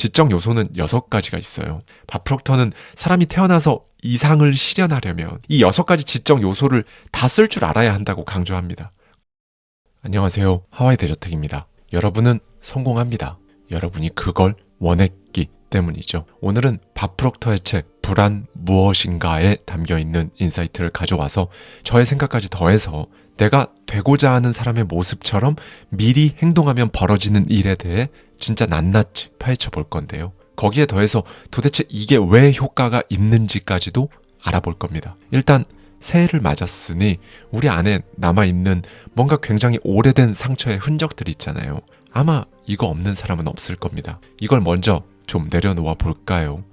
지적 요소는 6가지가 있어요. 밥 프록터는 사람이 태어나서 이상을 실현하려면 이 6가지 지적 요소를 다 쓸 줄 알아야 한다고 강조합니다. 안녕하세요. 하와이 대저택입니다. 여러분은 성공합니다. 여러분이 그걸 원했기 때문이죠. 오늘은 밥 프록터의 책 불안 무엇인가에 담겨있는 인사이트를 가져와서 저의 생각까지 더해서 내가 되고자 하는 사람의 모습처럼 미리 행동하면 벌어지는 일에 대해 진짜 낱낱이 파헤쳐 볼 건데요. 거기에 더해서 도대체 이게 왜 효과가 있는지까지도 알아볼 겁니다. 일단 새해를 맞았으니 우리 안에 남아있는 뭔가 굉장히 오래된 상처의 흔적들이 있잖아요. 아마 이거 없는 사람은 없을 겁니다. 이걸 먼저 좀 내려놓아 볼까요?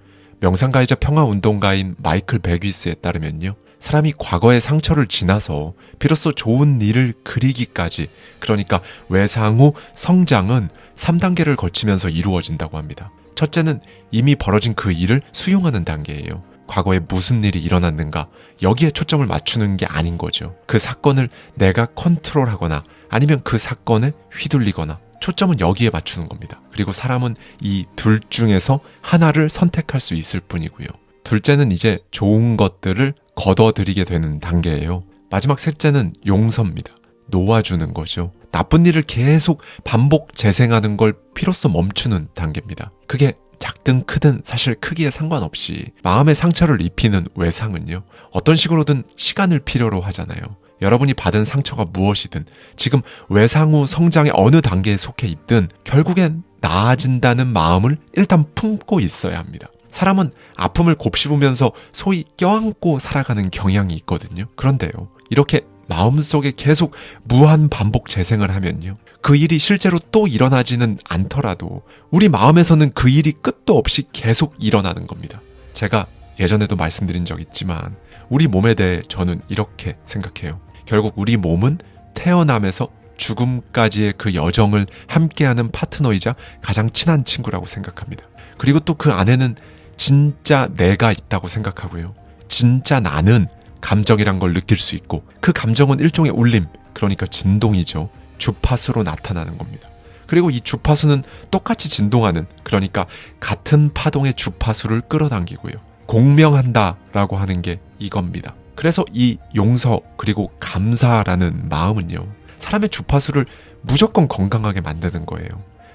명상가이자 평화운동가인 마이클 베귀스에 따르면요. 사람이 과거의 상처를 지나서 비로소 좋은 일을 그리기까지, 그러니까 외상 후 성장은 3단계를 거치면서 이루어진다고 합니다. 첫째는 이미 벌어진 그 일을 수용하는 단계예요. 과거에 무슨 일이 일어났는가, 여기에 초점을 맞추는 게 아닌 거죠. 그 사건을 내가 컨트롤하거나 아니면 그 사건에 휘둘리거나 초점은 여기에 맞추는 겁니다. 그리고 사람은 이 둘 중에서 하나를 선택할 수 있을 뿐이고요. 둘째는 이제 좋은 것들을 거둬들이게 되는 단계예요. 마지막 셋째는 용서입니다. 놓아주는 거죠. 나쁜 일을 계속 반복 재생하는 걸 피로써 멈추는 단계입니다. 그게 작든 크든 사실 크기에 상관없이 마음의 상처를 입히는 외상은요, 어떤 식으로든 시간을 필요로 하잖아요. 여러분이 받은 상처가 무엇이든 지금 외상 후 성장의 어느 단계에 속해 있든 결국엔 나아진다는 마음을 일단 품고 있어야 합니다. 사람은 아픔을 곱씹으면서 소위 껴안고 살아가는 경향이 있거든요. 그런데요, 이렇게 마음속에 계속 무한 반복 재생을 하면요, 그 일이 실제로 또 일어나지는 않더라도 우리 마음에서는 그 일이 끝도 없이 계속 일어나는 겁니다. 제가 예전에도 말씀드린 적 있지만 우리 몸에 대해 저는 이렇게 생각해요. 결국 우리 몸은 태어남에서 죽음까지의 그 여정을 함께하는 파트너이자 가장 친한 친구라고 생각합니다. 그리고 또 그 안에는 진짜 내가 있다고 생각하고요. 진짜 나는 감정이란 걸 느낄 수 있고, 그 감정은 일종의 울림, 그러니까 진동이죠. 주파수로 나타나는 겁니다. 그리고 이 주파수는 똑같이 진동하는, 그러니까 같은 파동의 주파수를 끌어당기고요. 공명한다라고 하는 게 이겁니다. 그래서 이 용서 그리고 감사라는 마음은요, 사람의 주파수를 무조건 건강하게 만드는 거예요.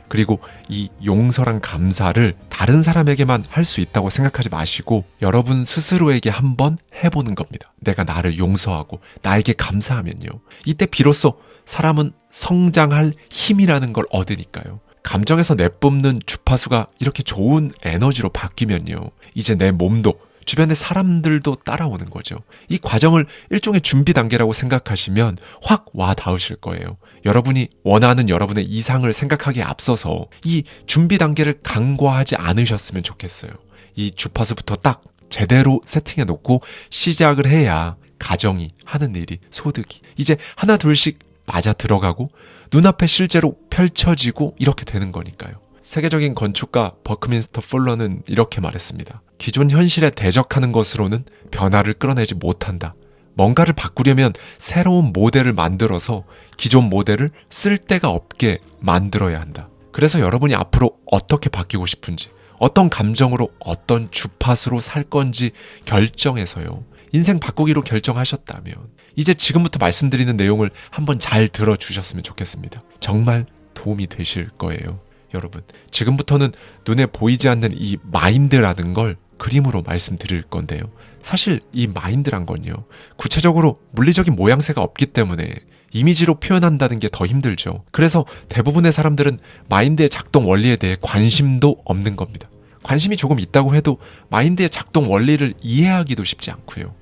그리고 이 용서랑 감사를 다른 사람에게만 할 수 있다고 생각하지 마시고 여러분 스스로에게 한번 해보는 겁니다. 내가 나를 용서하고 나에게 감사하면요, 이때 비로소 사람은 성장할 힘이라는 걸 얻으니까요. 감정에서 내뿜는 주파수가 이렇게 좋은 에너지로 바뀌면요, 이제 내 몸도 주변의 사람들도 따라오는 거죠. 이 과정을 일종의 준비 단계라고 생각하시면 확 와 닿으실 거예요. 여러분이 원하는 여러분의 이상을 생각하기에 앞서서 이 준비 단계를 간과하지 않으셨으면 좋겠어요. 이 주파수부터 딱 제대로 세팅해 놓고 시작을 해야 가정이, 하는 일이, 소득이 이제 하나 둘씩 맞아 들어가고 눈앞에 실제로 펼쳐지고 이렇게 되는 거니까요. 세계적인 건축가 버크민스터 풀러는 이렇게 말했습니다. 기존 현실에 대적하는 것으로는 변화를 끌어내지 못한다. 뭔가를 바꾸려면 새로운 모델을 만들어서 기존 모델을 쓸데가 없게 만들어야 한다. 그래서 여러분이 앞으로 어떻게 바뀌고 싶은지, 어떤 감정으로, 어떤 주파수로 살 건지 결정해서요, 인생 바꾸기로 결정하셨다면 이제 지금부터 말씀드리는 내용을 한번 잘 들어주셨으면 좋겠습니다. 정말 도움이 되실 거예요. 여러분, 지금부터는 눈에 보이지 않는 이 마인드라는 걸 그림으로 말씀드릴 건데요. 사실 이 마인드란 건요, 구체적으로 물리적인 모양새가 없기 때문에 이미지로 표현한다는 게 더 힘들죠. 그래서 대부분의 사람들은 마인드의 작동 원리에 대해 관심도 없는 겁니다. 관심이 조금 있다고 해도 마인드의 작동 원리를 이해하기도 쉽지 않고요.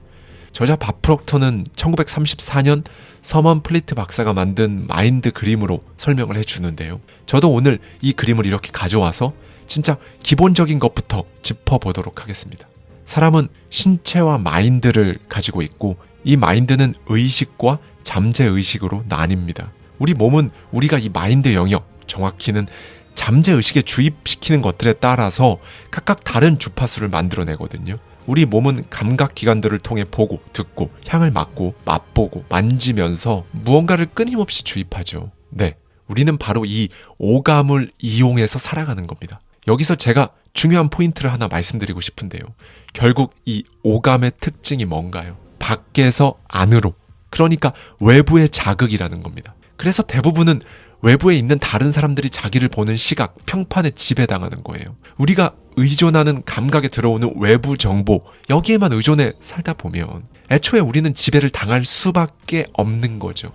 저자 밥 프록터는 1934년 서먼 플리트 박사가 만든 마인드 그림으로 설명을 해주는데요. 저도 오늘 이 그림을 이렇게 가져와서 진짜 기본적인 것부터 짚어보도록 하겠습니다. 사람은 신체와 마인드를 가지고 있고 이 마인드는 의식과 잠재의식으로 나뉩니다. 우리 몸은 우리가 이 마인드 영역, 정확히는 잠재의식에 주입시키는 것들에 따라서 각각 다른 주파수를 만들어내거든요. 우리 몸은 감각기관들을 통해 보고, 듣고, 향을 맡고, 맛보고, 만지면서 무언가를 끊임없이 주입하죠. 네, 우리는 바로 이 오감을 이용해서 살아가는 겁니다. 여기서 제가 중요한 포인트를 하나 말씀드리고 싶은데요. 결국 이 오감의 특징이 뭔가요? 밖에서 안으로, 그러니까 외부의 자극이라는 겁니다. 그래서 대부분은 외부에 있는 다른 사람들이 자기를 보는 시각, 평판에 지배당하는 거예요. 우리가 의존하는 감각에 들어오는 외부 정보, 여기에만 의존해 살다 보면 애초에 우리는 지배를 당할 수밖에 없는 거죠.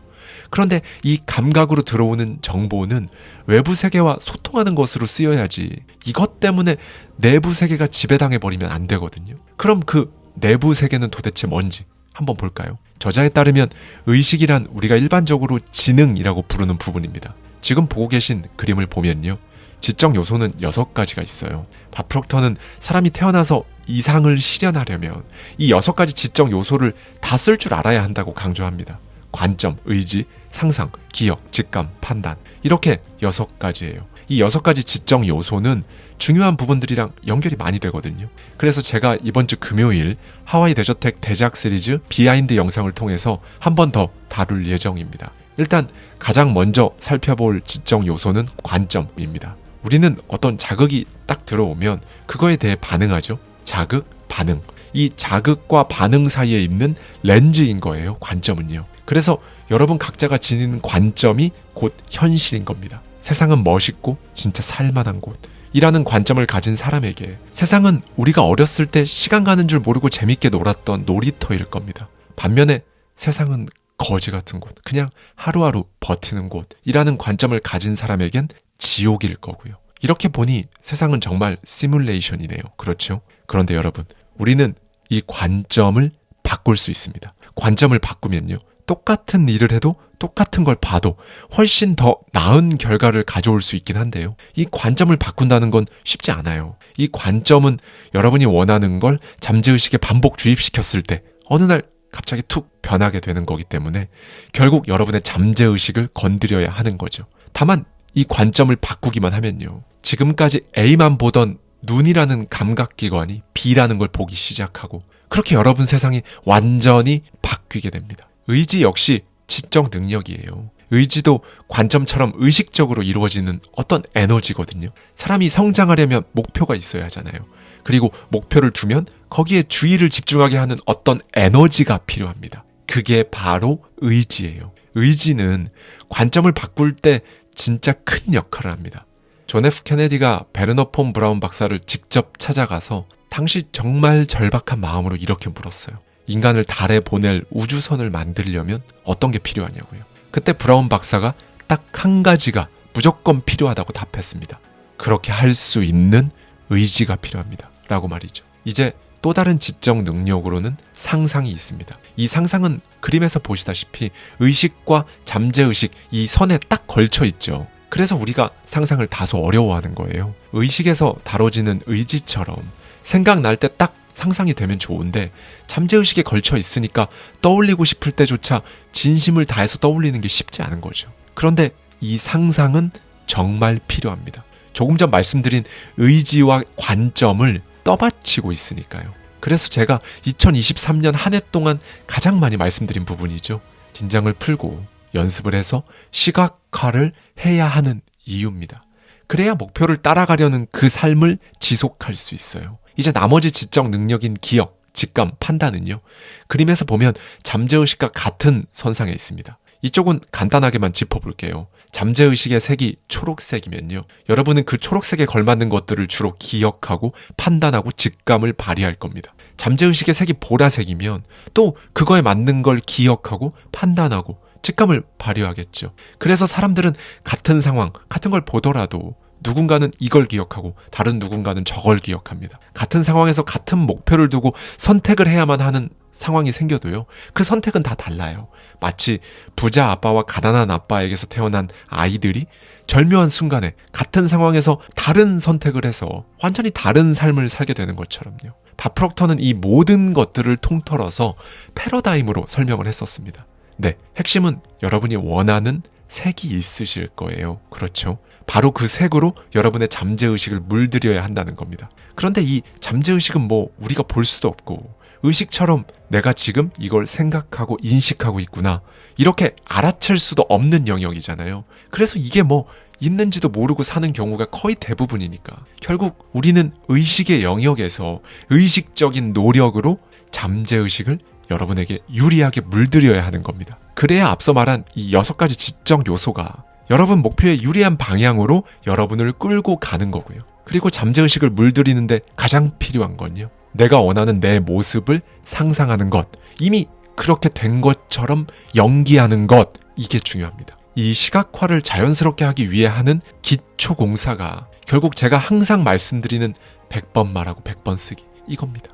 그런데 이 감각으로 들어오는 정보는 외부 세계와 소통하는 것으로 쓰여야지, 이것 때문에 내부 세계가 지배당해버리면 안 되거든요. 그럼 그 내부 세계는 도대체 뭔지 한번 볼까요? 저자에 따르면 의식이란 우리가 일반적으로 지능이라고 부르는 부분입니다. 지금 보고 계신 그림을 보면요, 지적 요소는 6가지가 있어요. 바프록터는 사람이 태어나서 이상을 실현하려면 이 6가지 지적 요소를 다 쓸 줄 알아야 한다고 강조합니다. 관점, 의지, 상상, 기억, 직감, 판단, 이렇게 6가지예요. 이 6가지 지적 요소는 중요한 부분들이랑 연결이 많이 되거든요. 그래서 제가 이번 주 금요일 하와이 대저택 대작 시리즈 비하인드 영상을 통해서 한 번 더 다룰 예정입니다. 일단 가장 먼저 살펴볼 지적 요소는 관점입니다. 우리는 어떤 자극이 딱 들어오면 그거에 대해 반응하죠. 자극, 반응. 이 자극과 반응 사이에 있는 렌즈인 거예요, 관점은요. 그래서 여러분 각자가 지니는 관점이 곧 현실인 겁니다. 세상은 멋있고 진짜 살만한 곳, 이라는 관점을 가진 사람에게 세상은 우리가 어렸을 때 시간 가는 줄 모르고 재밌게 놀았던 놀이터일 겁니다. 반면에 세상은 거지 같은 곳, 그냥 하루하루 버티는 곳이라는 관점을 가진 사람에겐 지옥일 거고요. 이렇게 보니 세상은 정말 시뮬레이션이네요. 그렇죠? 그런데 여러분, 우리는 이 관점을 바꿀 수 있습니다. 관점을 바꾸면요, 똑같은 일을 해도 똑같은 걸 봐도 훨씬 더 나은 결과를 가져올 수 있긴 한데요. 이 관점을 바꾼다는 건 쉽지 않아요. 이 관점은 여러분이 원하는 걸 잠재의식에 반복 주입시켰을 때 어느 날 갑자기 툭 변하게 되는 거기 때문에 결국 여러분의 잠재의식을 건드려야 하는 거죠. 다만 이 관점을 바꾸기만 하면요, 지금까지 A만 보던 눈이라는 감각기관이 B라는 걸 보기 시작하고, 그렇게 여러분 세상이 완전히 바뀌게 됩니다. 의지 역시 지적 능력이에요. 의지도 관점처럼 의식적으로 이루어지는 어떤 에너지거든요. 사람이 성장하려면 목표가 있어야 하잖아요. 그리고 목표를 두면 거기에 주의를 집중하게 하는 어떤 에너지가 필요합니다. 그게 바로 의지예요. 의지는 관점을 바꿀 때 진짜 큰 역할을 합니다. 존 F 케네디가 베르너 폰 브라운 박사를 직접 찾아가서 당시 정말 절박한 마음으로 이렇게 물었어요. 인간을 달에 보낼 우주선을 만들려면 어떤 게 필요하냐고요. 그때 브라운 박사가 딱 한 가지가 무조건 필요하다고 답했습니다. 그렇게 할 수 있는 의지가 필요합니다. 라고 말이죠. 이제 또 다른 지적 능력으로는 상상이 있습니다. 이 상상은 그림에서 보시다시피 의식과 잠재의식, 이 선에 딱 걸쳐 있죠. 그래서 우리가 상상을 다소 어려워하는 거예요. 의식에서 다뤄지는 의지처럼 생각날 때 딱 상상이 되면 좋은데 잠재의식에 걸쳐 있으니까 떠올리고 싶을 때조차 진심을 다해서 떠올리는 게 쉽지 않은 거죠. 그런데 이 상상은 정말 필요합니다. 조금 전 말씀드린 의지와 관점을 떠받치고 있으니까요. 그래서 제가 2023년 한 해 동안 가장 많이 말씀드린 부분이죠. 긴장을 풀고 연습을 해서 시각화를 해야 하는 이유입니다. 그래야 목표를 따라가려는 그 삶을 지속할 수 있어요. 이제 나머지 지적 능력인 기억, 직감, 판단은요, 그림에서 보면 잠재의식과 같은 선상에 있습니다. 이쪽은 간단하게만 짚어볼게요. 잠재의식의 색이 초록색이면요, 여러분은 그 초록색에 걸맞는 것들을 주로 기억하고 판단하고 직감을 발휘할 겁니다. 잠재의식의 색이 보라색이면 또 그거에 맞는 걸 기억하고 판단하고 직감을 발휘하겠죠. 그래서 사람들은 같은 상황, 같은 걸 보더라도 누군가는 이걸 기억하고 다른 누군가는 저걸 기억합니다. 같은 상황에서 같은 목표를 두고 선택을 해야만 하는 상황이 생겨도요, 그 선택은 다 달라요. 마치 부자 아빠와 가난한 아빠에게서 태어난 아이들이 절묘한 순간에 같은 상황에서 다른 선택을 해서 완전히 다른 삶을 살게 되는 것처럼요. 바프록터는 이 모든 것들을 통틀어서 패러다임으로 설명을 했었습니다. 네, 핵심은 여러분이 원하는 색이 있으실 거예요. 그렇죠? 바로 그 색으로 여러분의 잠재의식을 물들여야 한다는 겁니다. 그런데 이 잠재의식은 뭐 우리가 볼 수도 없고 의식처럼 내가 지금 이걸 생각하고 인식하고 있구나, 이렇게 알아챌 수도 없는 영역이잖아요. 그래서 이게 뭐 있는지도 모르고 사는 경우가 거의 대부분이니까 결국 우리는 의식의 영역에서 의식적인 노력으로 잠재의식을 여러분에게 유리하게 물들여야 하는 겁니다. 그래야 앞서 말한 이 6가지 지적 요소가 여러분 목표에 유리한 방향으로 여러분을 끌고 가는 거고요. 그리고 잠재의식을 물들이는데 가장 필요한 건요, 내가 원하는 내 모습을 상상하는 것, 이미 그렇게 된 것처럼 연기하는 것, 이게 중요합니다. 이 시각화를 자연스럽게 하기 위해 하는 기초 공사가 결국 제가 항상 말씀드리는 100번 말하고 100번 쓰기, 이겁니다.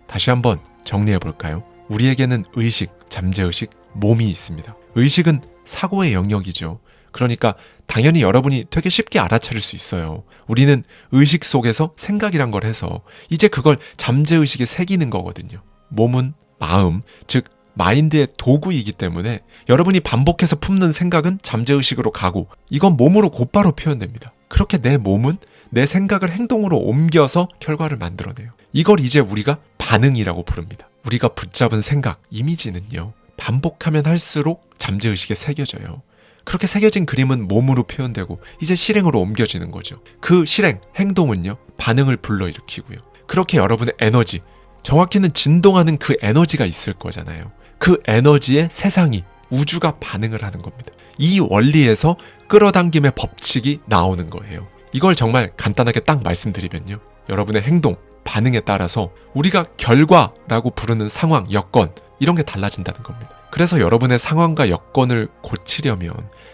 다시 한번 정리해 볼까요? 우리에게는 의식, 잠재의식, 몸이 있습니다. 의식은 사고의 영역이죠. 그러니까 당연히 여러분이 되게 쉽게 알아차릴 수 있어요. 우리는 의식 속에서 생각이란 걸 해서 이제 그걸 잠재의식에 새기는 거거든요. 몸은 마음, 즉 마인드의 도구이기 때문에 여러분이 반복해서 품는 생각은 잠재의식으로 가고 이건 몸으로 곧바로 표현됩니다. 그렇게 내 몸은 내 생각을 행동으로 옮겨서 결과를 만들어내요. 이걸 이제 우리가 반응이라고 부릅니다. 우리가 붙잡은 생각, 이미지는요, 반복하면 할수록 잠재의식에 새겨져요. 그렇게 새겨진 그림은 몸으로 표현되고 이제 실행으로 옮겨지는 거죠. 그 실행, 행동은요, 반응을 불러일으키고요. 그렇게 여러분의 에너지, 정확히는 진동하는 그 에너지가 있을 거잖아요. 그 에너지에 세상이, 우주가 반응을 하는 겁니다. 이 원리에서 끌어당김의 법칙이 나오는 거예요. 이걸 정말 간단하게 딱 말씀드리면요, 여러분의 행동, 반응에 따라서 우리가 결과라고 부르는 상황, 여건, 이런 게 달라진다는 겁니다. 그래서 여러분의 상황과 여건을 고치려면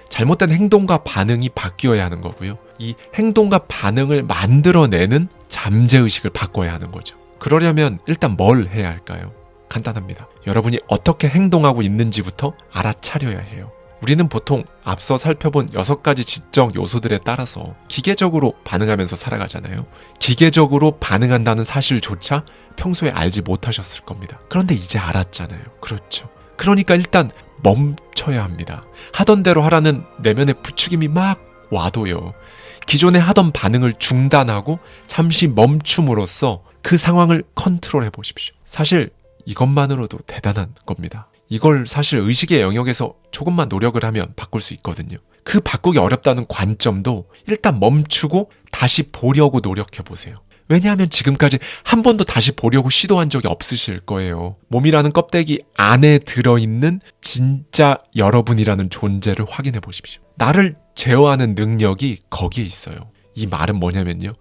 잘못된 행동과 반응이 바뀌어야 하는 거고요. 이 행동과 반응을 만들어내는 잠재의식을 바꿔야 하는 거죠. 그러려면 일단 뭘 해야 할까요? 간단합니다. 여러분이 어떻게 행동하고 있는지부터 알아차려야 해요. 우리는 보통 앞서 살펴본 6가지 지적 요소들에 따라서 기계적으로 반응하면서 살아가잖아요. 기계적으로 반응한다는 사실조차 평소에 알지 못하셨을 겁니다. 그런데 이제 알았잖아요. 그렇죠. 그러니까 일단 멈춰야 합니다. 하던 대로 하라는 내면의 부추김이 막 와도요, 기존에 하던 반응을 중단하고 잠시 멈춤으로써 그 상황을 컨트롤해 보십시오. 사실 이것만으로도 대단한 겁니다. 이걸 사실 의식의 영역에서 조금만 노력을 하면 바꿀 수 있거든요. 그 바꾸기 어렵다는 관점도 일단 멈추고 다시 보려고 노력해 보세요. 왜냐하면 지금까지 한 번도 다시 보려고 시도한 적이 없으실 거예요. 몸이라는 껍데기 안에 들어있는 진짜 여러분이라는 존재를 확인해 보십시오. 나를 제어하는 능력이 거기에 있어요. 이 말은 뭐냐면요,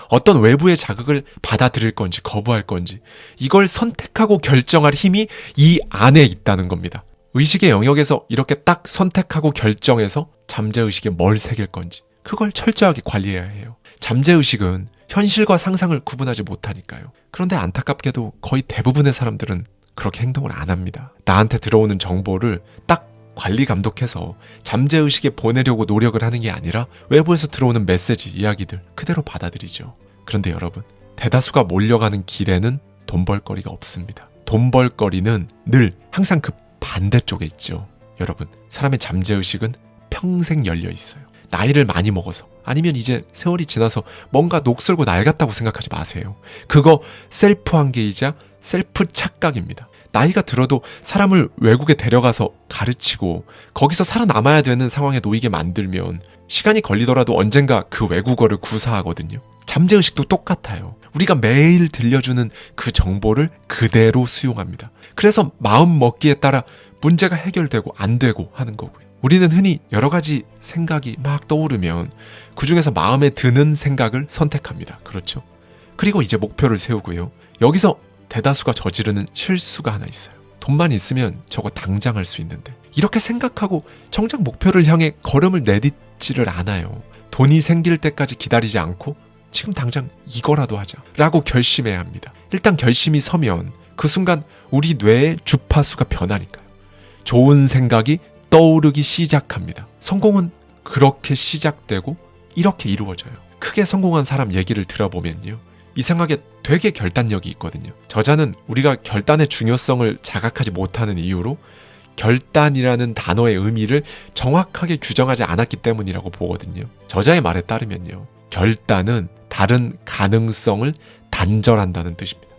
어떤 외부의 자극을 받아들일 건지 거부할 건지 이걸 선택하고 결정할 힘이 이 안에 있다는 겁니다. 의식의 영역에서 이렇게 딱 선택하고 결정해서 잠재의식에 뭘 새길 건지 그걸 철저하게 관리해야 해요. 잠재의식은 현실과 상상을 구분하지 못하니까요. 그런데 안타깝게도 거의 대부분의 사람들은 그렇게 행동을 안 합니다. 나한테 들어오는 정보를 딱 관리 감독해서 잠재의식에 보내려고 노력을 하는 게 아니라 외부에서 들어오는 메시지, 이야기들 그대로 받아들이죠. 그런데 여러분, 대다수가 몰려가는 길에는 돈 벌거리가 없습니다. 돈 벌거리는 늘 항상 그 반대쪽에 있죠. 여러분, 사람의 잠재의식은 평생 열려 있어요. 나이를 많이 먹어서 아니면 이제 세월이 지나서 뭔가 녹슬고 낡았다고 생각하지 마세요. 그거 셀프 한계이자 셀프 착각입니다. 나이가 들어도 사람을 외국에 데려가서 가르치고 거기서 살아남아야 되는 상황에 놓이게 만들면 시간이 걸리더라도 언젠가 그 외국어를 구사하거든요. 잠재의식도 똑같아요. 우리가 매일 들려주는 그 정보를 그대로 수용합니다. 그래서 마음 먹기에 따라 문제가 해결되고 안 되고 하는 거고요. 우리는 흔히 여러 가지 생각이 막 떠오르면 그중에서 마음에 드는 생각을 선택합니다. 그렇죠? 그리고 이제 목표를 세우고요. 여기서 대다수가 저지르는 실수가 하나 있어요. 돈만 있으면 저거 당장 할 수 있는데 이렇게 생각하고 정작 목표를 향해 걸음을 내딛지를 않아요. 돈이 생길 때까지 기다리지 않고 지금 당장 이거라도 하자 라고 결심해야 합니다. 일단 결심이 서면 그 순간 우리 뇌의 주파수가 변하니까요. 좋은 생각이 떠오르기 시작합니다. 성공은 그렇게 시작되고 이렇게 이루어져요. 크게 성공한 사람 얘기를 들어보면요, 이상하게 되게 결단력이 있거든요. 저자는 우리가 결단의 중요성을 자각하지 못하는 이유로 결단이라는 단어의 의미를 정확하게 규정하지 않았기 때문이라고 보거든요. 저자의 말에 따르면요, 결단은 다른 가능성을 단절한다는 뜻입니다.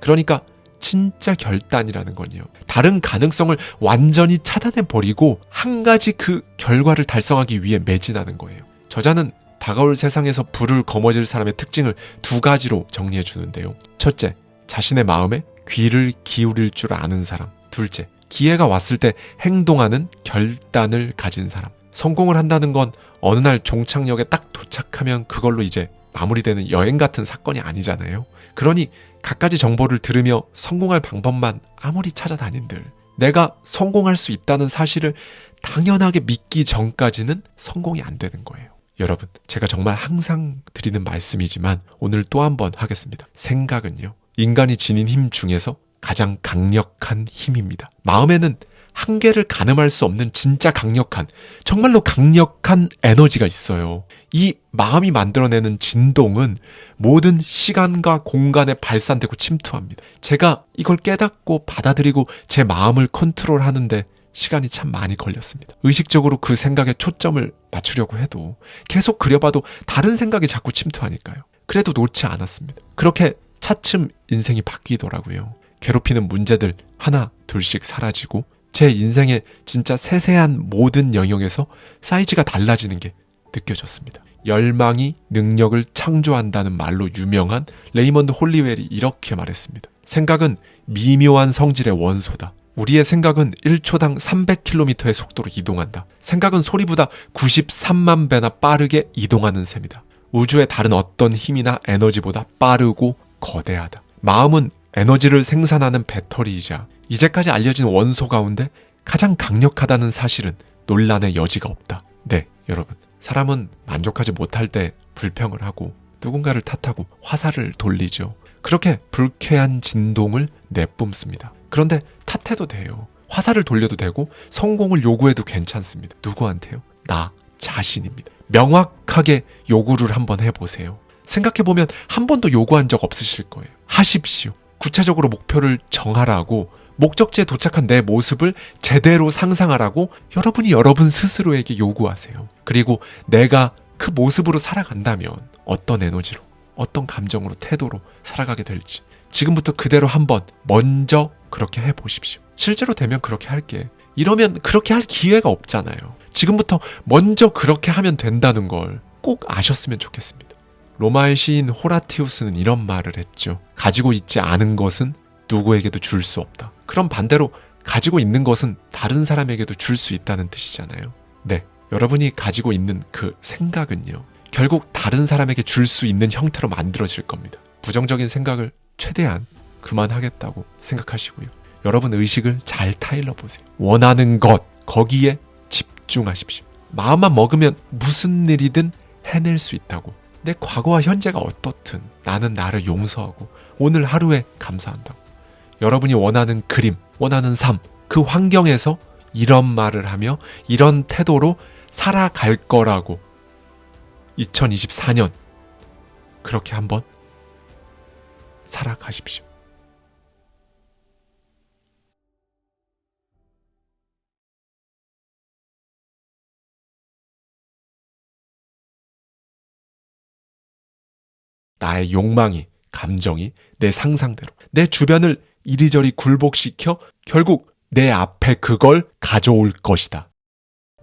그러니까 진짜 결단이라는 건요, 다른 가능성을 완전히 차단해버리고 한 가지 그 결과를 달성하기 위해 매진하는 거예요. 저자는 다가올 세상에서 불을 거머쥘 사람의 특징을 2가지로 정리해 주는데요. 첫째, 자신의 마음에 귀를 기울일 줄 아는 사람. 둘째, 기회가 왔을 때 행동하는 결단을 가진 사람. 성공을 한다는 건 어느 날 종착역에 딱 도착하면 그걸로 이제 마무리되는 여행 같은 사건이 아니잖아요. 그러니 갖가지 정보를 들으며 성공할 방법만 아무리 찾아다닌들 내가 성공할 수 있다는 사실을 당연하게 믿기 전까지는 성공이 안 되는 거예요. 여러분, 제가 정말 항상 드리는 말씀이지만 오늘 또 한 번 하겠습니다. 생각은요, 인간이 지닌 힘 중에서 가장 강력한 힘입니다. 마음에는 한계를 가늠할 수 없는 진짜 강력한, 정말로 강력한 에너지가 있어요. 이 마음이 만들어내는 진동은 모든 시간과 공간에 발산되고 침투합니다. 제가 이걸 깨닫고 받아들이고 제 마음을 컨트롤하는데 시간이 참 많이 걸렸습니다. 의식적으로 그 생각에 초점을 맞추려고 해도 계속 그려봐도 다른 생각이 자꾸 침투하니까요. 그래도 놓지 않았습니다. 그렇게 차츰 인생이 바뀌더라고요. 괴롭히는 문제들 하나 둘씩 사라지고 제 인생의 진짜 세세한 모든 영역에서 사이즈가 달라지는 게 느껴졌습니다. 열망이 능력을 창조한다는 말로 유명한 레이먼드 홀리웰이 이렇게 말했습니다. 생각은 미묘한 성질의 원소다. 우리의 생각은 1초당 300km의 속도로 이동한다. 생각은 소리보다 93만 배나 빠르게 이동하는 셈이다. 우주의 다른 어떤 힘이나 에너지보다 빠르고 거대하다. 마음은 에너지를 생산하는 배터리이자 이제까지 알려진 원소 가운데 가장 강력하다는 사실은 논란의 여지가 없다. 네, 여러분. 사람은 만족하지 못할 때 불평을 하고 누군가를 탓하고 화살을 돌리죠. 그렇게 불쾌한 진동을 내뿜습니다. 그런데 탓해도 돼요. 화살을 돌려도 되고 성공을 요구해도 괜찮습니다. 누구한테요? 나 자신입니다. 명확하게 요구를 한번 해보세요. 생각해보면 한 번도 요구한 적 없으실 거예요. 하십시오. 구체적으로 목표를 정하라고, 목적지에 도착한 내 모습을 제대로 상상하라고 여러분이 여러분 스스로에게 요구하세요. 그리고 내가 그 모습으로 살아간다면 어떤 에너지로, 어떤 감정으로, 태도로 살아가게 될지 지금부터 그대로 한번 먼저 그렇게 해보십시오. 실제로 되면 그렇게 할게. 이러면 그렇게 할 기회가 없잖아요. 지금부터 먼저 그렇게 하면 된다는 걸 꼭 아셨으면 좋겠습니다. 로마의 시인 호라티우스는 이런 말을 했죠. 가지고 있지 않은 것은 누구에게도 줄 수 없다. 그럼 반대로 가지고 있는 것은 다른 사람에게도 줄 수 있다는 뜻이잖아요. 네, 여러분이 가지고 있는 그 생각은요, 결국 다른 사람에게 줄 수 있는 형태로 만들어질 겁니다. 부정적인 생각을 최대한 그만하겠다고 생각하시고요. 여러분 의식을 잘 타일러 보세요. 원하는 것, 거기에 집중하십시오. 마음만 먹으면 무슨 일이든 해낼 수 있다고. 내 과거와 현재가 어떻든 나는 나를 용서하고 오늘 하루에 감사한다고. 여러분이 원하는 그림, 원하는 삶, 그 환경에서 이런 말을 하며 이런 태도로 살아갈 거라고 2024년 그렇게 한번 살아가십시오. 나의 욕망이, 감정이 내 상상대로 내 주변을 이리저리 굴복시켜 결국 내 앞에 그걸 가져올 것이다.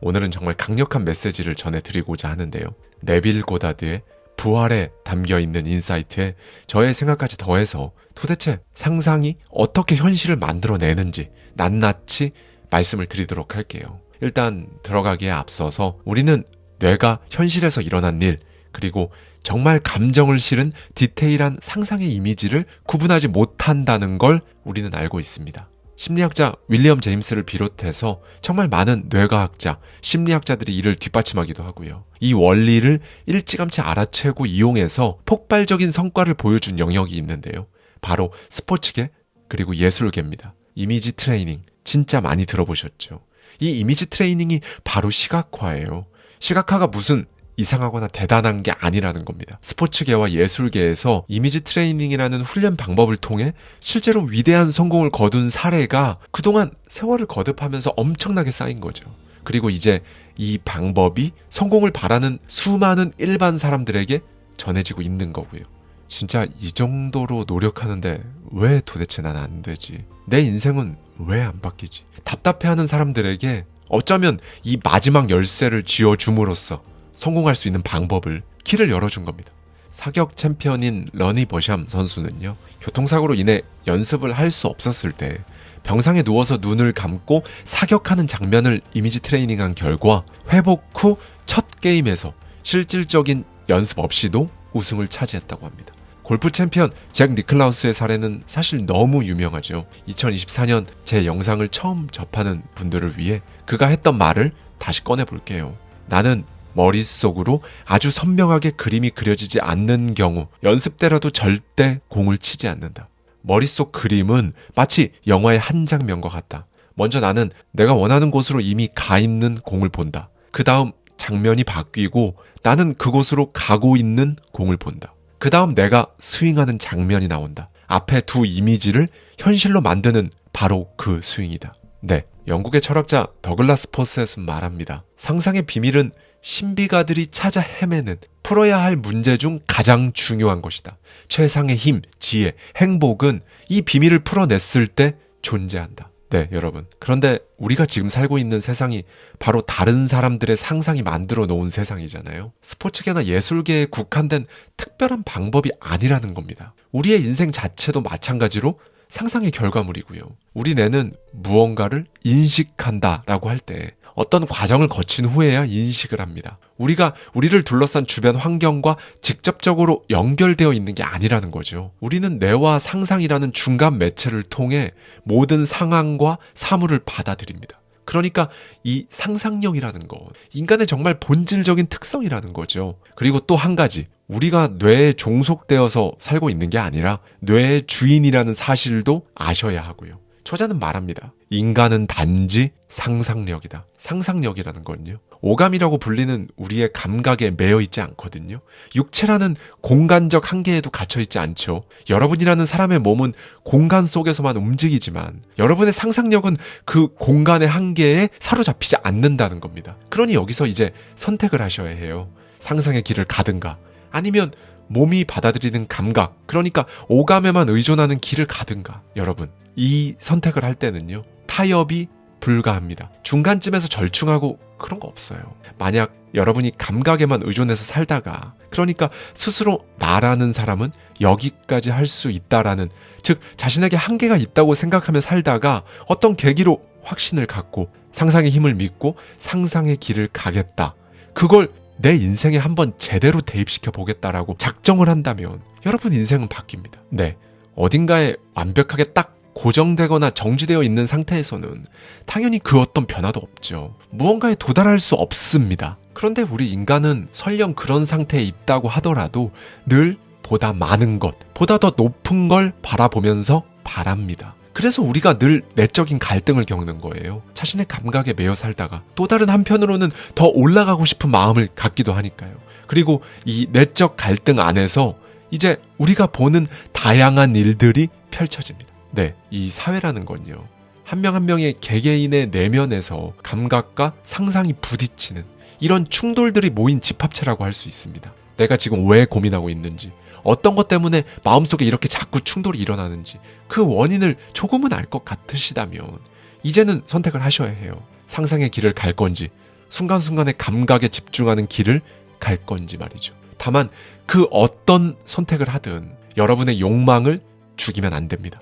오늘은 정말 강력한 메시지를 전해드리고자 하는데요. 네빌 고다드의 부활에 담겨있는 인사이트에 저의 생각까지 더해서 도대체 상상이 어떻게 현실을 만들어내는지 낱낱이 말씀을 드리도록 할게요. 일단 들어가기에 앞서서 우리는 뇌가 현실에서 일어난 일, 그리고 정말 감정을 실은 디테일한 상상의 이미지를 구분하지 못한다는 걸 우리는 알고 있습니다. 심리학자 윌리엄 제임스를 비롯해서 정말 많은 뇌과학자, 심리학자들이 이를 뒷받침하기도 하고요. 이 원리를 일찌감치 알아채고 이용해서 폭발적인 성과를 보여준 영역이 있는데요. 바로 스포츠계 그리고 예술계입니다. 이미지 트레이닝 진짜 많이 들어보셨죠? 이 이미지 트레이닝이 바로 시각화예요. 시각화가 무슨 이상하거나 대단한 게 아니라는 겁니다. 스포츠계와 예술계에서 이미지 트레이닝이라는 훈련 방법을 통해 실제로 위대한 성공을 거둔 사례가 그동안 세월을 거듭하면서 엄청나게 쌓인 거죠. 그리고 이제 이 방법이 성공을 바라는 수많은 일반 사람들에게 전해지고 있는 거고요. 진짜 이 정도로 노력하는데 왜 도대체 난 안 되지? 내 인생은 왜 안 바뀌지? 답답해하는 사람들에게 어쩌면 이 마지막 열쇠를 쥐어줌으로써 성공할 수 있는 방법을 길을 열어준 겁니다. 사격 챔피언인 러니 버샴 선수는요, 교통사고로 인해 연습을 할 수 없었을 때 병상에 누워서 눈을 감고 사격하는 장면을 이미지 트레이닝한 결과 회복 후 첫 게임에서 실질적인 연습 없이도 우승을 차지했다고 합니다. 골프 챔피언 잭 니클라우스의 사례는 사실 너무 유명하죠. 2024년 제 영상을 처음 접하는 분들을 위해 그가 했던 말을 다시 꺼내볼게요. 나는 머릿속으로 아주 선명하게 그림이 그려지지 않는 경우 연습 때라도 절대 공을 치지 않는다. 머릿속 그림은 마치 영화의 한 장면과 같다. 먼저 나는 내가 원하는 곳으로 이미 가 있는 공을 본다. 그 다음 장면이 바뀌고 나는 그곳으로 가고 있는 공을 본다. 그 다음 내가 스윙하는 장면이 나온다. 앞에 두 이미지를 현실로 만드는 바로 그 스윙이다. 네, 영국의 철학자 더글라스 포셋은 말합니다. 상상의 비밀은 신비가들이 찾아 헤매는 풀어야 할 문제 중 가장 중요한 것이다. 최상의 힘, 지혜, 행복은 이 비밀을 풀어냈을 때 존재한다. 네, 여러분. 그런데 우리가 지금 살고 있는 세상이 바로 다른 사람들의 상상이 만들어 놓은 세상이잖아요. 스포츠계나 예술계에 국한된 특별한 방법이 아니라는 겁니다. 우리의 인생 자체도 마찬가지로 상상의 결과물이고요. 우리 뇌는 무언가를 인식한다라고 할 때 어떤 과정을 거친 후에야 인식을 합니다. 우리가 우리를 둘러싼 주변 환경과 직접적으로 연결되어 있는 게 아니라는 거죠. 우리는 뇌와 상상이라는 중간 매체를 통해 모든 상황과 사물을 받아들입니다. 그러니까 이 상상력이라는 거, 인간의 정말 본질적인 특성이라는 거죠. 그리고 또 한 가지, 우리가 뇌에 종속되어서 살고 있는 게 아니라 뇌의 주인이라는 사실도 아셔야 하고요. 저자는 말합니다. 인간은 단지 상상력이다. 상상력이라는 건요, 오감이라고 불리는 우리의 감각에 매여 있지 않거든요. 육체라는 공간적 한계에도 갇혀 있지 않죠. 여러분이라는 사람의 몸은 공간 속에서만 움직이지만 여러분의 상상력은 그 공간의 한계에 사로잡히지 않는다는 겁니다. 그러니 여기서 이제 선택을 하셔야 해요. 상상의 길을 가든가 아니면 몸이 받아들이는 감각, 그러니까 오감에만 의존하는 길을 가든가. 여러분, 이 선택을 할 때는요, 타협이 불가합니다. 중간쯤에서 절충하고 그런 거 없어요. 만약 여러분이 감각에만 의존해서 살다가, 그러니까 스스로 나라는 사람은 여기까지 할 수 있다라는, 즉 자신에게 한계가 있다고 생각하며 살다가 어떤 계기로 확신을 갖고 상상의 힘을 믿고 상상의 길을 가겠다, 그걸 내 인생에 한번 제대로 대입시켜 보겠다라고 작정을 한다면 여러분 인생은 바뀝니다. 네, 어딘가에 완벽하게 딱 고정되거나 정지되어 있는 상태에서는 당연히 그 어떤 변화도 없죠. 무언가에 도달할 수 없습니다. 그런데 우리 인간은 설령 그런 상태에 있다고 하더라도 늘 보다 많은 것, 보다 더 높은 걸 바라보면서 바랍니다. 그래서 우리가 늘 내적인 갈등을 겪는 거예요. 자신의 감각에 매여 살다가 또 다른 한편으로는 더 올라가고 싶은 마음을 갖기도 하니까요. 그리고 이 내적 갈등 안에서 이제 우리가 보는 다양한 일들이 펼쳐집니다. 네, 이 사회라는 건요, 한 명 한 명의 개개인의 내면에서 감각과 상상이 부딪히는 이런 충돌들이 모인 집합체라고 할 수 있습니다. 내가 지금 왜 고민하고 있는지, 어떤 것 때문에 마음속에 이렇게 자꾸 충돌이 일어나는지 그 원인을 조금은 알 것 같으시다면 이제는 선택을 하셔야 해요. 상상의 길을 갈 건지 순간순간의 감각에 집중하는 길을 갈 건지 말이죠. 다만 그 어떤 선택을 하든 여러분의 욕망을 죽이면 안 됩니다.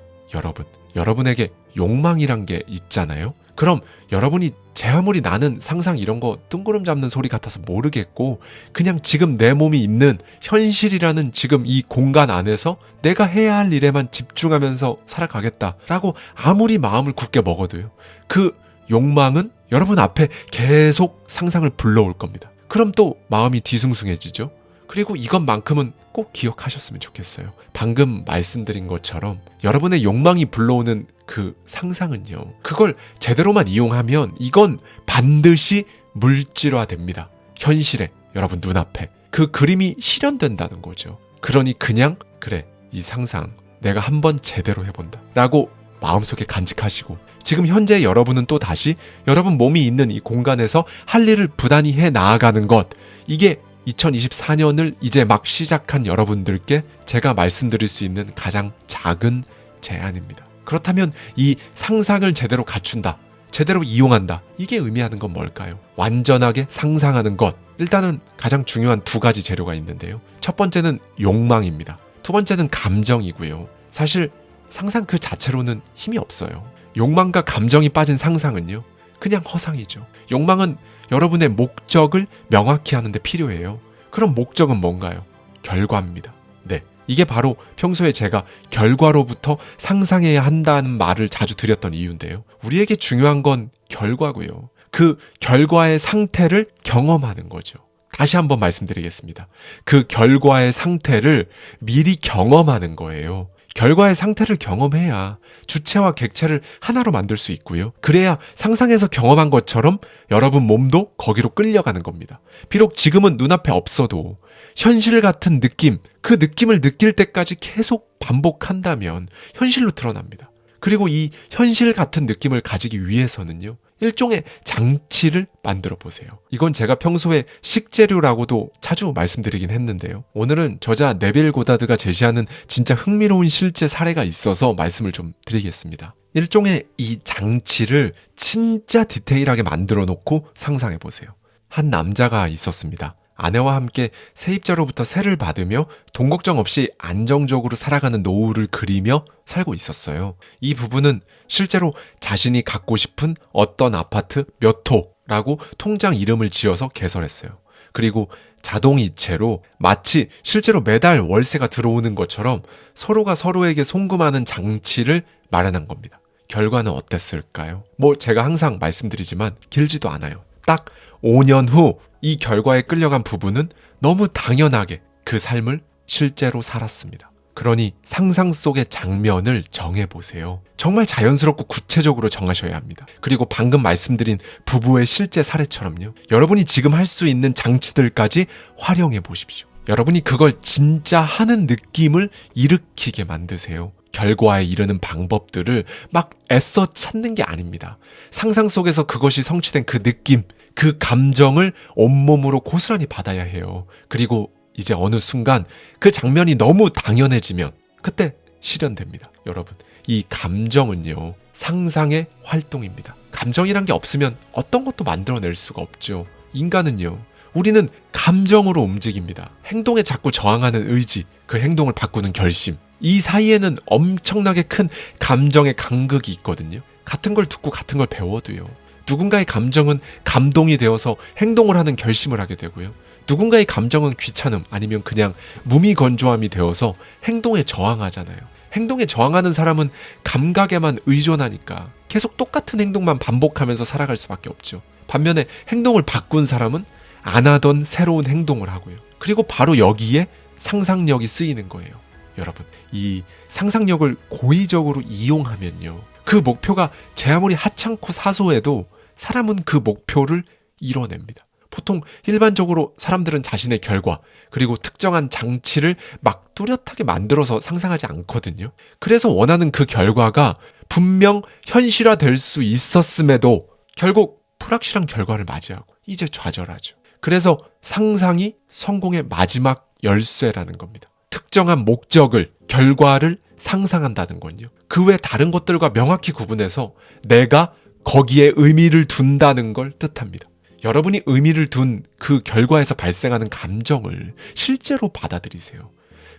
여러분에게 욕망이란 게 있잖아요. 그럼 여러분이 제 아무리 나는 상상 이런 거 뜬구름 잡는 소리 같아서 모르겠고 그냥 지금 내 몸이 있는 현실이라는 지금 이 공간 안에서 내가 해야 할 일에만 집중하면서 살아가겠다라고 아무리 마음을 굳게 먹어도요, 그 욕망은 여러분 앞에 계속 상상을 불러올 겁니다. 그럼 또 마음이 뒤숭숭해지죠. 그리고 이것만큼은 꼭 기억하셨으면 좋겠어요. 방금 말씀드린 것처럼 여러분의 욕망이 불러오는 그 상상은요, 그걸 제대로만 이용하면 이건 반드시 물질화됩니다. 현실에, 여러분 눈앞에 그 그림이 실현된다는 거죠. 그러니 그냥 그래, 이 상상 내가 한번 제대로 해본다 라고 마음속에 간직하시고, 지금 현재 여러분은 또 다시 여러분 몸이 있는 이 공간에서 할 일을 부단히 해 나아가는 것, 이게 2024년을 이제 막 시작한 여러분들께 제가 말씀드릴 수 있는 가장 작은 제안입니다. 그렇다면 이 상상을 제대로 갖춘다, 제대로 이용한다. 이게 의미하는 건 뭘까요? 완전하게 상상하는 것. 일단은 가장 중요한 두 가지 재료가 있는데요. 첫 번째는 욕망입니다. 두 번째는 감정이고요. 사실 상상 그 자체로는 힘이 없어요. 욕망과 감정이 빠진 상상은요, 그냥 허상이죠. 욕망은 여러분의 목적을 명확히 하는 데 필요해요. 그럼 목적은 뭔가요? 결과입니다. 네, 이게 바로 평소에 제가 결과로부터 상상해야 한다는 말을 자주 드렸던 이유인데요. 우리에게 중요한 건 결과고요. 그 결과의 상태를 경험하는 거죠. 다시 한번 말씀드리겠습니다. 그 결과의 상태를 미리 경험하는 거예요. 결과의 상태를 경험해야 주체와 객체를 하나로 만들 수 있고요. 그래야 상상해서 경험한 것처럼 여러분 몸도 거기로 끌려가는 겁니다. 비록 지금은 눈앞에 없어도 현실 같은 느낌, 그 느낌을 느낄 때까지 계속 반복한다면 현실로 드러납니다. 그리고 이 현실 같은 느낌을 가지기 위해서는요, 일종의 장치를 만들어 보세요. 이건 제가 평소에 식재료라고도 자주 말씀드리긴 했는데요. 오늘은 저자 네빌 고다드가 제시하는 진짜 흥미로운 실제 사례가 있어서 말씀을 좀 드리겠습니다. 일종의 이 장치를 진짜 디테일하게 만들어 놓고 상상해 보세요. 한 남자가 있었습니다. 아내와 함께 세입자로부터 세를 받으며 돈 걱정 없이 안정적으로 살아가는 노후를 그리며 살고 있었어요. 이 부부는 실제로 자신이 갖고 싶은 어떤 아파트 몇 호라고 통장 이름을 지어서 개설했어요. 그리고 자동이체로 마치 실제로 매달 월세가 들어오는 것처럼 서로가 서로에게 송금하는 장치를 마련한 겁니다. 결과는 어땠을까요? 제가 항상 말씀드리지만 길지도 않아요. 딱 5년 후 이 결과에 끌려간 부부는 너무 당연하게 그 삶을 실제로 살았습니다. 그러니 상상 속의 장면을 정해보세요. 정말 자연스럽고 구체적으로 정하셔야 합니다. 그리고 방금 말씀드린 부부의 실제 사례처럼요, 여러분이 지금 할 수 있는 장치들까지 활용해 보십시오. 여러분이 그걸 진짜 하는 느낌을 일으키게 만드세요. 결과에 이르는 방법들을 막 애써 찾는 게 아닙니다. 상상 속에서 그것이 성취된 그 느낌, 그 감정을 온몸으로 고스란히 받아야 해요. 그리고 이제 어느 순간 그 장면이 너무 당연해지면 그때 실현됩니다. 여러분, 이 감정은요, 상상의 활동입니다. 감정이란 게 없으면 어떤 것도 만들어낼 수가 없죠. 인간은요, 우리는 감정으로 움직입니다. 행동에 자꾸 저항하는 의지, 그 행동을 바꾸는 결심, 이 사이에는 엄청나게 큰 감정의 간극이 있거든요. 같은 걸 듣고 같은 걸 배워도요, 누군가의 감정은 감동이 되어서 행동을 하는 결심을 하게 되고요, 누군가의 감정은 귀찮음 아니면 그냥 무미건조함이 되어서 행동에 저항하잖아요. 행동에 저항하는 사람은 감각에만 의존하니까 계속 똑같은 행동만 반복하면서 살아갈 수밖에 없죠. 반면에 행동을 바꾼 사람은 안 하던 새로운 행동을 하고요. 그리고 바로 여기에 상상력이 쓰이는 거예요. 여러분, 이 상상력을 고의적으로 이용하면요, 그 목표가 제 아무리 하찮고 사소해도 사람은 그 목표를 이뤄냅니다. 보통 일반적으로 사람들은 자신의 결과, 그리고 특정한 장치를 막 뚜렷하게 만들어서 상상하지 않거든요. 그래서 원하는 그 결과가 분명 현실화될 수 있었음에도 결국 불확실한 결과를 맞이하고 이제 좌절하죠. 그래서 상상이 성공의 마지막 열쇠라는 겁니다. 특정한 목적을, 결과를 상상한다는 건요, 그 외 다른 것들과 명확히 구분해서 내가 거기에 의미를 둔다는 걸 뜻합니다. 여러분이 의미를 둔 그 결과에서 발생하는 감정을 실제로 받아들이세요.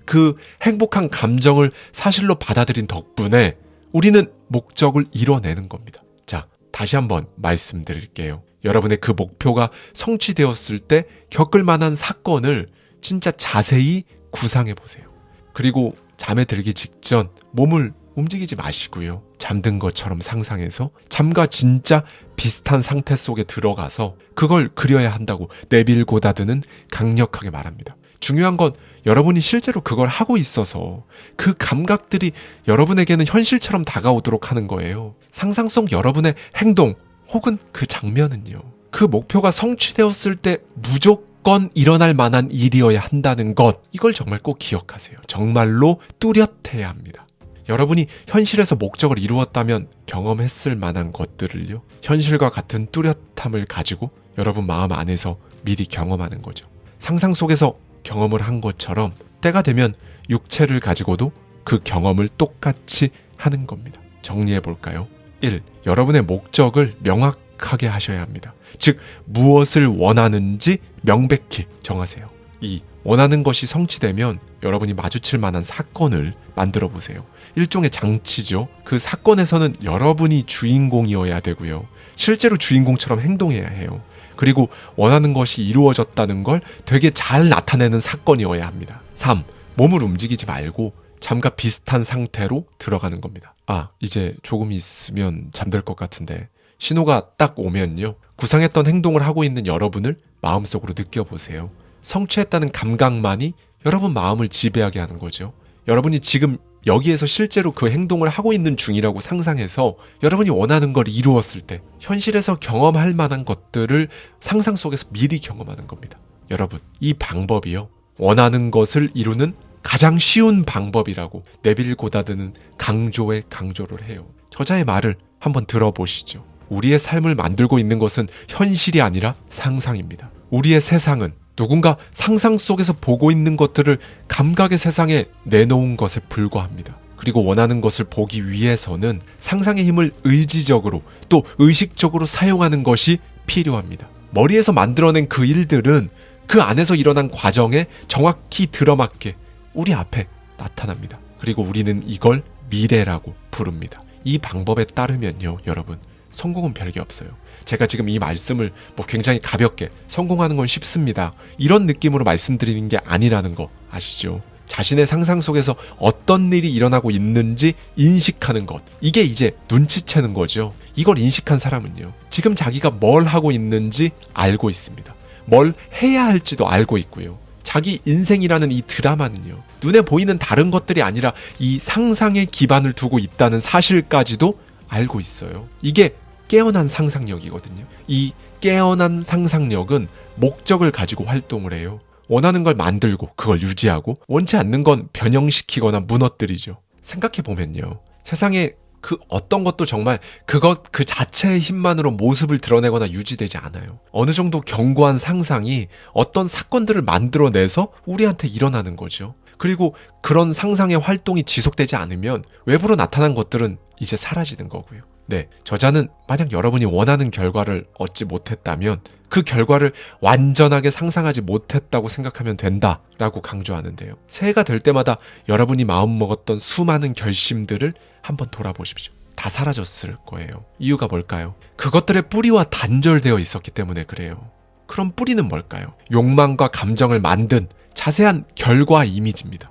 그 행복한 감정을 사실로 받아들인 덕분에 우리는 목적을 이뤄내는 겁니다. 자, 다시 한번 말씀드릴게요. 여러분의 그 목표가 성취되었을 때 겪을 만한 사건을 진짜 자세히 구상해 보세요. 그리고 잠에 들기 직전 몸을 움직이지 마시고요, 잠든 것처럼 상상해서 잠과 진짜 비슷한 상태 속에 들어가서 그걸 그려야 한다고 네빌 고다드는 강력하게 말합니다. 중요한 건 여러분이 실제로 그걸 하고 있어서 그 감각들이 여러분에게는 현실처럼 다가오도록 하는 거예요. 상상 속 여러분의 행동 혹은 그 장면은요, 그 목표가 성취되었을 때 무조건 일어날 만한 일이어야 한다는 것, 이걸 정말 꼭 기억하세요. 정말로 뚜렷해야 합니다. 여러분이 현실에서 목적을 이루었다면 경험했을 만한 것들을요, 현실과 같은 뚜렷함을 가지고 여러분 마음 안에서 미리 경험하는 거죠. 상상 속에서 경험을 한 것처럼 때가 되면 육체를 가지고도 그 경험을 똑같이 하는 겁니다. 정리해 볼까요? 1. 여러분의 목적을 명확하게 하셔야 합니다. 즉 무엇을 원하는지 명백히 정하세요. 2. 원하는 것이 성취되면 여러분이 마주칠 만한 사건을 만들어 보세요. 일종의 장치죠. 그 사건에서는 여러분이 주인공이어야 되고요. 실제로 주인공처럼 행동해야 해요. 그리고 원하는 것이 이루어졌다는 걸 되게 잘 나타내는 사건이어야 합니다. 3. 몸을 움직이지 말고 잠과 비슷한 상태로 들어가는 겁니다. 이제 조금 있으면 잠들 것 같은데 신호가 딱 오면요. 구상했던 행동을 하고 있는 여러분을 마음속으로 느껴보세요. 성취했다는 감각만이 여러분 마음을 지배하게 하는 거죠. 여러분이 지금 여기에서 실제로 그 행동을 하고 있는 중이라고 상상해서 여러분이 원하는 걸 이루었을 때 현실에서 경험할 만한 것들을 상상 속에서 미리 경험하는 겁니다. 여러분, 이 방법이요. 원하는 것을 이루는 가장 쉬운 방법이라고 네빌 고다드는 강조에 강조를 해요. 저자의 말을 한번 들어보시죠. 우리의 삶을 만들고 있는 것은 현실이 아니라 상상입니다. 우리의 세상은 누군가 상상 속에서 보고 있는 것들을 감각의 세상에 내놓은 것에 불과합니다. 그리고 원하는 것을 보기 위해서는 상상의 힘을 의지적으로 또 의식적으로 사용하는 것이 필요합니다. 머리에서 만들어낸 그 일들은 그 안에서 일어난 과정에 정확히 들어맞게 우리 앞에 나타납니다. 그리고 우리는 이걸 미래라고 부릅니다. 이 방법에 따르면요, 여러분, 성공은 별게 없어요. 제가 지금 이 말씀을 굉장히 가볍게 성공하는 건 쉽습니다, 이런 느낌으로 말씀드리는 게 아니라는 거 아시죠? 자신의 상상 속에서 어떤 일이 일어나고 있는지 인식하는 것, 이게 이제 눈치채는 거죠. 이걸 인식한 사람은요, 지금 자기가 뭘 하고 있는지 알고 있습니다. 뭘 해야 할지도 알고 있고요. 자기 인생이라는 이 드라마는요, 눈에 보이는 다른 것들이 아니라 이 상상에 기반을 두고 있다는 사실까지도 알고 있어요. 이게 깨어난 상상력이거든요. 이 깨어난 상상력은 목적을 가지고 활동을 해요. 원하는 걸 만들고 그걸 유지하고, 원치 않는 건 변형시키거나 무너뜨리죠. 생각해보면요, 세상에 그 어떤 것도 정말 그 자체의 힘만으로 모습을 드러내거나 유지되지 않아요. 어느 정도 견고한 상상이 어떤 사건들을 만들어내서 우리한테 일어나는 거죠. 그리고 그런 상상의 활동이 지속되지 않으면 외부로 나타난 것들은 이제 사라지는 거고요. 네, 저자는 만약 여러분이 원하는 결과를 얻지 못했다면 그 결과를 완전하게 상상하지 못했다고 생각하면 된다라고 강조하는데요. 새해가 될 때마다 여러분이 마음먹었던 수많은 결심들을 한번 돌아보십시오. 다 사라졌을 거예요. 이유가 뭘까요? 그것들의 뿌리와 단절되어 있었기 때문에 그래요. 그럼 뿌리는 뭘까요? 욕망과 감정을 만든 자세한 결과 이미지입니다.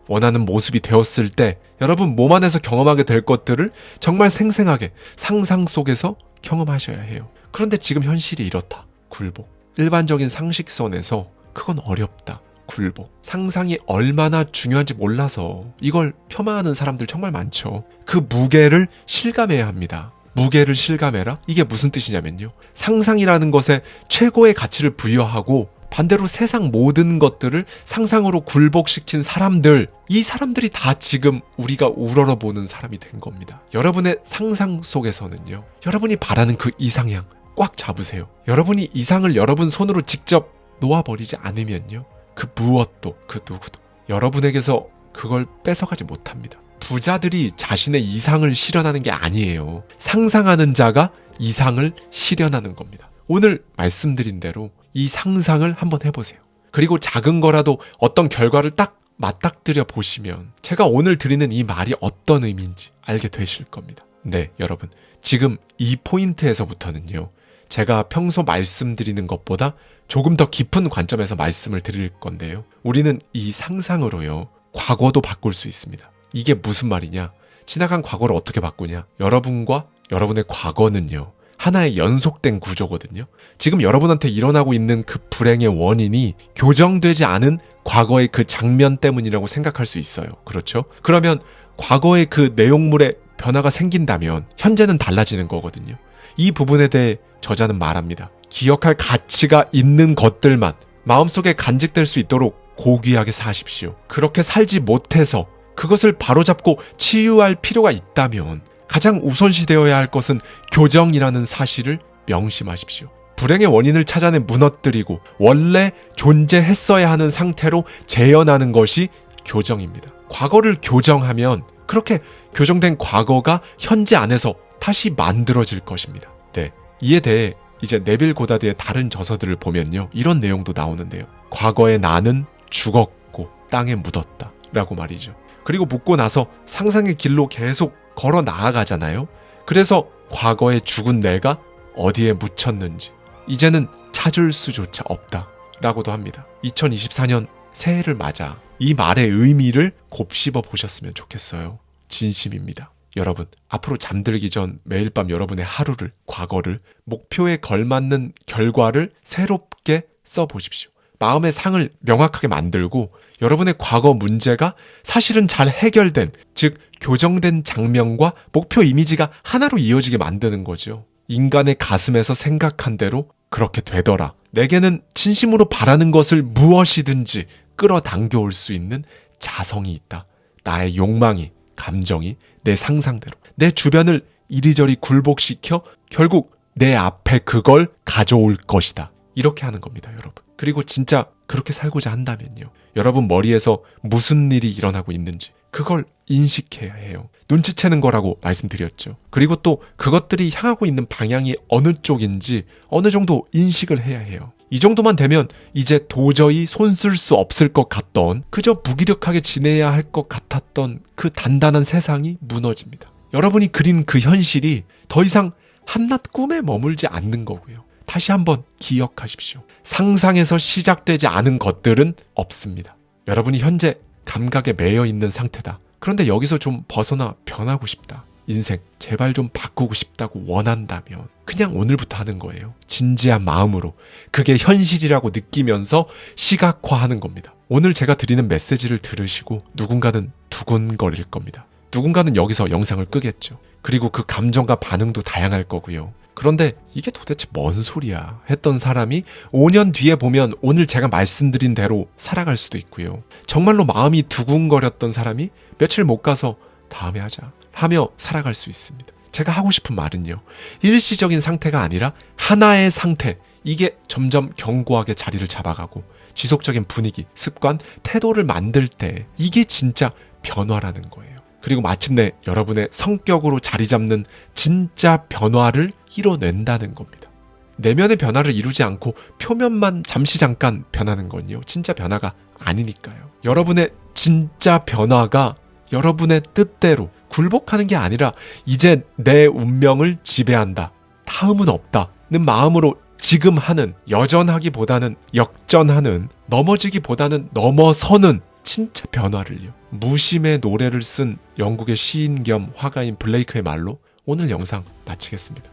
원하는 모습이 되었을 때 여러분 몸 안에서 경험하게 될 것들을 정말 생생하게 상상 속에서 경험하셔야 해요. 그런데 지금 현실이 이렇다. 굴복. 일반적인 상식선에서 그건 어렵다. 굴복. 상상이 얼마나 중요한지 몰라서 이걸 폄하하는 사람들 정말 많죠. 그 무게를 실감해야 합니다. 무게를 실감해라? 이게 무슨 뜻이냐면요, 상상이라는 것에 최고의 가치를 부여하고 반대로 세상 모든 것들을 상상으로 굴복시킨 사람들, 이 사람들이 다 지금 우리가 우러러보는 사람이 된 겁니다. 여러분의 상상 속에서는요, 여러분이 바라는 그 이상향 꽉 잡으세요. 여러분이 이상을 여러분 손으로 직접 놓아버리지 않으면요, 그 무엇도 그 누구도 여러분에게서 그걸 뺏어가지 못합니다. 부자들이 자신의 이상을 실현하는 게 아니에요. 상상하는 자가 이상을 실현하는 겁니다. 오늘 말씀드린 대로 이 상상을 한번 해보세요. 그리고 작은 거라도 어떤 결과를 딱 맞닥뜨려 보시면 제가 오늘 드리는 이 말이 어떤 의미인지 알게 되실 겁니다. 네, 여러분, 지금 이 포인트에서부터는요, 제가 평소 말씀드리는 것보다 조금 더 깊은 관점에서 말씀을 드릴 건데요, 우리는 이 상상으로요, 과거도 바꿀 수 있습니다. 이게 무슨 말이냐? 지나간 과거를 어떻게 바꾸냐? 여러분과 여러분의 과거는요, 하나의 연속된 구조거든요. 지금 여러분한테 일어나고 있는 그 불행의 원인이 교정되지 않은 과거의 그 장면 때문이라고 생각할 수 있어요. 그렇죠? 그러면 과거의 그 내용물에 변화가 생긴다면 현재는 달라지는 거거든요. 이 부분에 대해 저자는 말합니다. 기억할 가치가 있는 것들만 마음속에 간직될 수 있도록 고귀하게 사십시오. 그렇게 살지 못해서 그것을 바로잡고 치유할 필요가 있다면 가장 우선시되어야 할 것은 교정이라는 사실을 명심하십시오. 불행의 원인을 찾아내 무너뜨리고 원래 존재했어야 하는 상태로 재현하는 것이 교정입니다. 과거를 교정하면 그렇게 교정된 과거가 현재 안에서 다시 만들어질 것입니다. 네, 이에 대해 이제 네빌 고다드의 다른 저서들을 보면요, 이런 내용도 나오는데요. 과거에 나는 죽었고 땅에 묻었다 라고 말이죠. 그리고 묻고 나서 상상의 길로 계속 걸어 나아가잖아요. 그래서 과거에 죽은 내가 어디에 묻혔는지 이제는 찾을 수조차 없다 라고도 합니다. 2024년 새해를 맞아 이 말의 의미를 곱씹어 보셨으면 좋겠어요. 진심입니다. 여러분, 앞으로 잠들기 전 매일 밤 여러분의 하루를, 과거를, 목표에 걸맞는 결과를 새롭게 써보십시오. 마음의 상을 명확하게 만들고 여러분의 과거 문제가 사실은 잘 해결된, 즉 교정된 장면과 목표 이미지가 하나로 이어지게 만드는 거죠. 인간의 가슴에서 생각한 대로 그렇게 되더라. 내게는 진심으로 바라는 것을 무엇이든지 끌어당겨 올 수 있는 자성이 있다. 나의 욕망이, 감정이 내 상상대로 내 주변을 이리저리 굴복시켜 결국 내 앞에 그걸 가져올 것이다. 이렇게 하는 겁니다, 여러분. 그리고 진짜 그렇게 살고자 한다면요, 여러분 머리에서 무슨 일이 일어나고 있는지 그걸 인식해야 해요. 눈치채는 거라고 말씀드렸죠. 그리고 또 그것들이 향하고 있는 방향이 어느 쪽인지 어느 정도 인식을 해야 해요. 이 정도만 되면 이제 도저히 손쓸 수 없을 것 같던, 그저 무기력하게 지내야 할 것 같았던 그 단단한 세상이 무너집니다. 여러분이 그린 그 현실이 더 이상 한낱 꿈에 머물지 않는 거고요. 다시 한번 기억하십시오. 상상에서 시작되지 않은 것들은 없습니다. 여러분이 현재 감각에 매여 있는 상태다. 그런데 여기서 좀 벗어나 변하고 싶다. 인생 제발 좀 바꾸고 싶다고 원한다면 그냥 오늘부터 하는 거예요. 진지한 마음으로 그게 현실이라고 느끼면서 시각화하는 겁니다. 오늘 제가 드리는 메시지를 들으시고 누군가는 두근거릴 겁니다. 누군가는 여기서 영상을 끄겠죠. 그리고 그 감정과 반응도 다양할 거고요. 그런데 이게 도대체 뭔 소리야 했던 사람이 5년 뒤에 보면 오늘 제가 말씀드린 대로 살아갈 수도 있고요. 정말로 마음이 두근거렸던 사람이 며칠 못 가서 다음에 하자 하며 살아갈 수 있습니다. 제가 하고 싶은 말은요, 일시적인 상태가 아니라 하나의 상태, 이게 점점 견고하게 자리를 잡아가고 지속적인 분위기, 습관, 태도를 만들 때 이게 진짜 변화라는 거예요. 그리고 마침내 여러분의 성격으로 자리 잡는 진짜 변화를 이뤄낸다는 겁니다. 내면의 변화를 이루지 않고 표면만 잠깐 변하는 건요, 진짜 변화가 아니니까요. 여러분의 진짜 변화가 여러분의 뜻대로 굴복하는 게 아니라 이제 내 운명을 지배한다, 다음은 없다는 마음으로 지금 하는, 여전하기보다는 역전하는, 넘어지기보다는 넘어서는 진짜 변화를요. 무심의 노래를 쓴 영국의 시인 겸 화가인 블레이크의 말로 오늘 영상 마치겠습니다.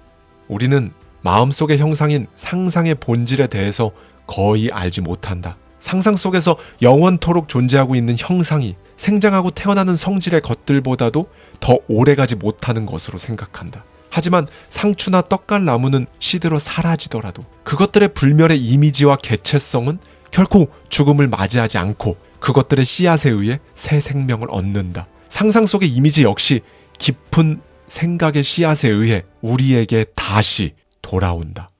우리는 마음속의 형상인 상상의 본질에 대해서 거의 알지 못한다. 상상 속에서 영원토록 존재하고 있는 형상이 생장하고 태어나는 성질의 것들보다도 더 오래가지 못하는 것으로 생각한다. 하지만 상추나 떡갈나무는 시들어 사라지더라도 그것들의 불멸의 이미지와 개체성은 결코 죽음을 맞이하지 않고 그것들의 씨앗에 의해 새 생명을 얻는다. 상상 속의 이미지 역시 깊은 생각의 씨앗에 의해 우리에게 다시 돌아온다.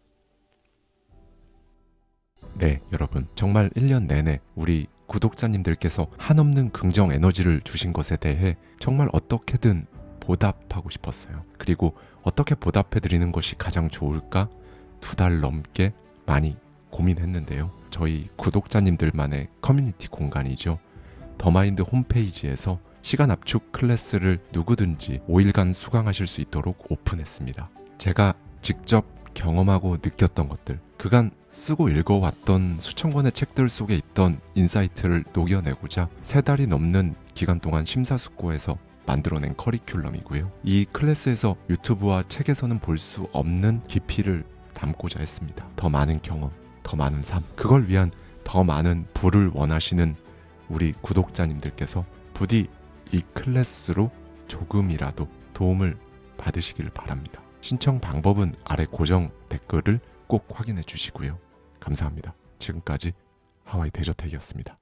네, 여러분, 정말 1년 내내 우리 구독자님들께서 한없는 긍정 에너지를 주신 것에 대해 정말 어떻게든 보답하고 싶었어요. 그리고 어떻게 보답해드리는 것이 가장 좋을까 2달 넘게 많이 고민했는데요. 저희 구독자님들만의 커뮤니티 공간이죠. 더마인드 홈페이지에서 시간 압축 클래스를 누구든지 5일간 수강하실 수 있도록 오픈했습니다. 제가 직접 경험하고 느꼈던 것들, 그간 쓰고 읽어왔던 수천 권의 책들 속에 있던 인사이트를 녹여내고자 3달이 넘는 기간 동안 심사숙고해서 만들어낸 커리큘럼이고요. 이 클래스에서 유튜브와 책에서는 볼 수 없는 깊이를 담고자 했습니다. 더 많은 경험, 더 많은 삶, 그걸 위한 더 많은 부를 원하시는 우리 구독자님들께서 부디 이 클래스로 조금이라도 도움을 받으시길 바랍니다. 신청 방법은 아래 고정 댓글을 꼭 확인해 주시고요. 감사합니다. 지금까지 하와이 대저택이었습니다.